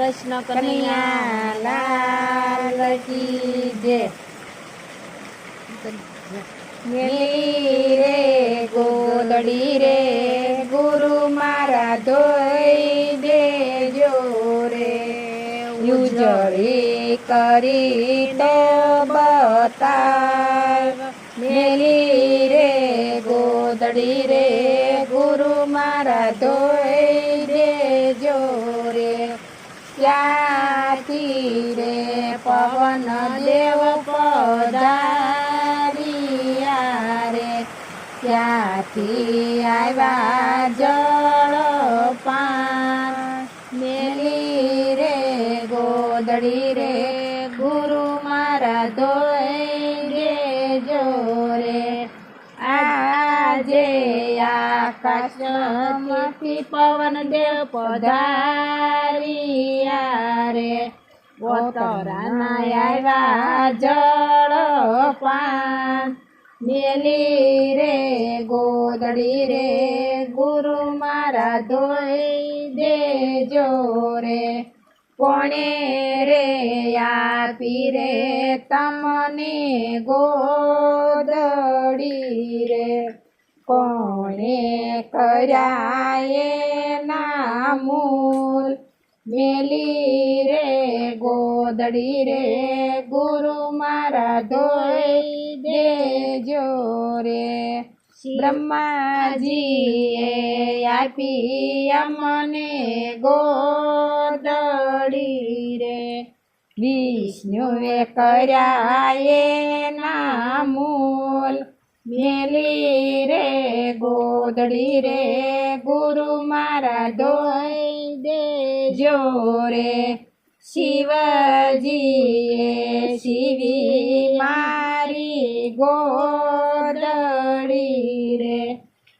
કૃષ્ણ કનૈયા લાલ કી જય. મેલી રે ગોદડી રે ગુરુ મારા ધોઈ દેજો રે. ઉજળી કરી તો બતાવ. મેલી રે ગોદડી રે ગુરુ મારા ધોઈ દેજો રે. ત્યાંથી રે પવન દેવ પધાર્યા રે. ત્યાંથી આવ્યા જળ પાન. મેલી રે ગોદડી રે ગુરુ મારા ધોઈ દેજો રે. આજે આકાશમાંથી પવન દેવ પધાર્યા રે. ગોતરાના આવ્યા જળ પાન. મેલી રે ગોદડી રે ગુરુ મારા ધોઈ દેજો રે. કોણે રે આપી રે તમને ગોદડી રે. કોણે કર્યા એના મૂલ. મેલી રે ગોદડી રે ગુરુ મારા ધોઈ દેજો રે. બ્રહ્માજીએ આપી અમને ગોદડી રે. વિષ્ણુએ કર્યા એના મૂલ. મેલી રે ગોદડી રે ગુરુ મારા ધોઈ દેજો રે. શિવજીએ શિવી મારી ગોદડી રે.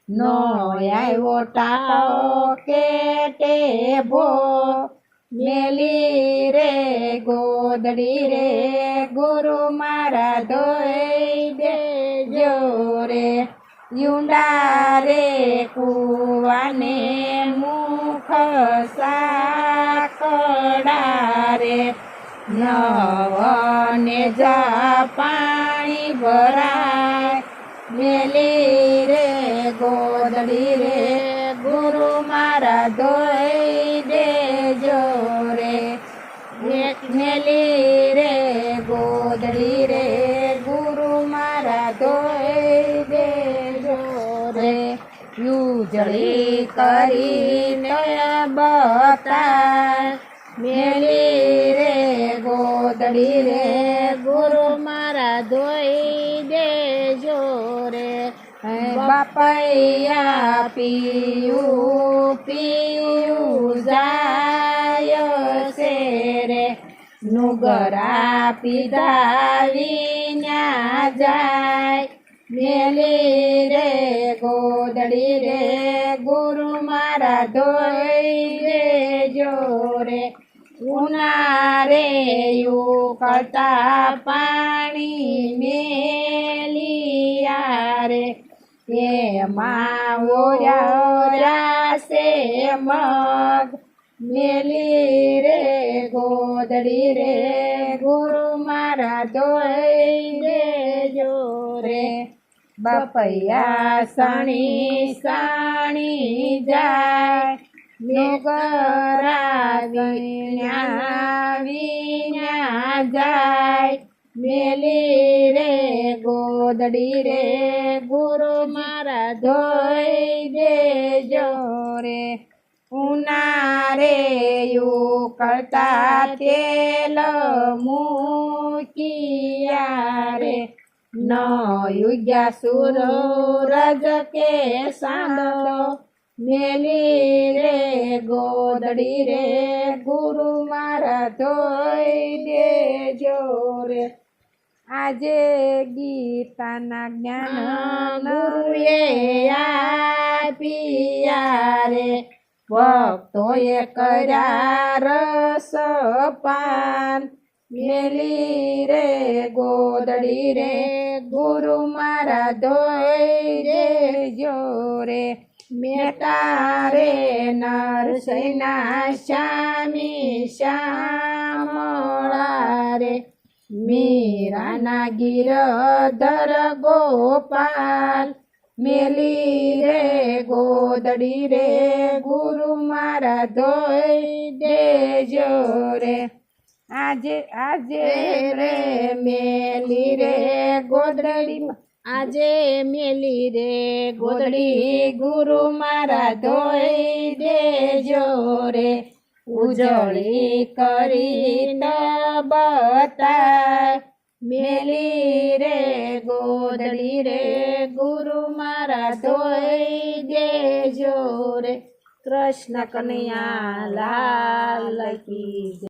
નો આવ્યો ટાળો કેટે ભો. મેલી રે ગોદડી રે ગુરુ મારા ધોઈ દેજો રે. યુંડા રે કુવાને મુખ સાકડા રે. નવને જા પાણી ભરાય. મેલી રે ગોદડી રે ગુરુ મારા ધોઈ દેજો રે. મેલી રે ગોદડી રે ગુરુ મારા ધોઈ દેજો રે. ઉજળી કરીને બતાય. મેલી રે ગોદડી રે ગુરુ મારા ધોઈ દેજો રે. બાપૈયા પીયું પીયું જાય છે રે. નુગરા પીધા વિના જાય. મેલી રે ગોદડી રે ગુરુ મારા ધોઈ દેજો રે. ઉનારે ઉકળતા પાણી મેલિયા રે. એમાં ઓર્યા છે મગ. મેલી રે ગોદડી રે ગુરુ મારા ધોઈ દેજો રે. બપૈયા સણી સણી જાય. નુગરા વિના વિના જાય. મેલી રે ગોદડી રે ગુરુ મારા ધોઈ દેજો રે. ઉનારે ઉકળતા તેલ મૂકિયા રે. ન યુગ્યા સૂરજ કે સાંદલો. મેલી રે ગોદડી રે ગુરુ મારા ધોઈ દેજો રે. આજે ગીતાના જ્ઞાન ગુરુએ આપ્યા રે. ભક્તોએ કર્યા રસ પાન. મેલી રે ગોદડી રે ગુરુ મારા ધોઈ દેજો રે. મેટા રે નરસૈના શ્યામી શ્યામળા રે મીરાના ગિરધર ગોપાલ મેલી રે ગોદડી રે ગુરુ મારા ધોઈ દેજો રે આજે આજે રે મેલી રે ગોદડી આજે મેલી રે ગોદડી ગુરુ મારા ધોઈ દેજો રે ઉજળી કરી બતાય મેલી રે ગોદડી રે ગુરુ મારા ધોઈ દેજો રે કૃષ્ણ કનૈયા લાલ કી જય।